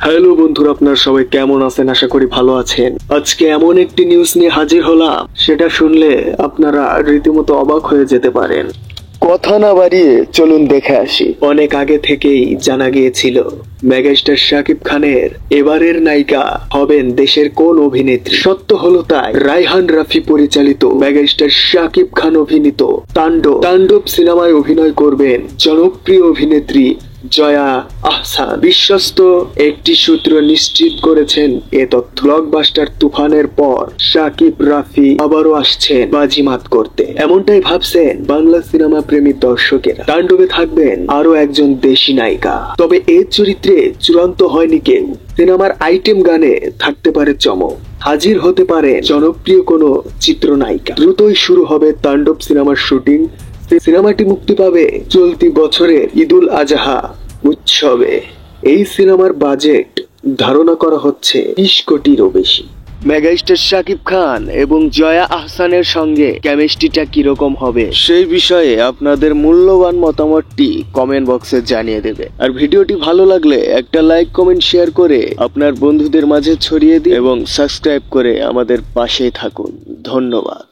Hello বন্ধুরা, আপনারা সবাই কেমন আছেন? আশা করি ভালো আছেন। আজকে এমন একটি নিউজ নিয়ে হাজির হলাম, সেটা শুনলে আপনারা রীতিমতো অবাক হয়ে যেতে পারেন। কথা না বাড়িয়ে চলুন দেখে আসি। অনেক আগে থেকেই জানা গিয়েছিল মেগাস্টার শাকিব খানের এবারের নায়িকা হবেন দেশের কোন অভিনেত্রী। সত্য হলো তাই, রায়হান রাফি পরিচালিত মেগাস্টার শাকিব খান অভিনীত তাণ্ডব সিনেমায় অভিনয় করবেন জনপ্রিয় অভিনেত্রী জয়া আহসান। বিশ্বস্ত একটি সূত্র নিশ্চিত করেছেন এ তথ্য। ব্লকবাস্টার তুফানের পর শাকিব রাফি আবারও আসছেন বাজিমাত করতে, এমনটাই ভাবছেন বাংলা সিনেমা প্রেমী দর্শকেরা। তাণ্ডবে থাকবেন আরো একজন দেশি নায়িকা, তবে এই চরিত্রে চূড়ান্ত হয়নি কেউ। সিনেমার আইটেম গানে থাকতে পারে চমক, হাজির হতে পারে জনপ্রিয় কোনো চিত্রনায়িকা। দ্রুতই শুরু হবে তাণ্ডব সিনেমার শুটিং। সিনেমাটি মুক্তি পাবে চলতি বছরের ঈদুল আজহা উৎসবে। এই সিনেমার বাজেট ধারণা করা হচ্ছে 20 কোটিরও বেশি। মেগাস্টার শাকিব খান এবং জয়া আহসানের সঙ্গে কেমিস্ট্রিটা কিরকম হবে সেই বিষয়ে আপনাদের মূল্যবান মতামতটি কমেন্ট বক্সে জানিয়ে দেবে। আর ভিডিওটি ভালো লাগলে একটা লাইক, কমেন্ট, শেয়ার করে আপনার বন্ধুদের মাঝে ছড়িয়ে দিন এবং সাবস্ক্রাইব করে আমাদের পাশেই থাকুন। ধন্যবাদ।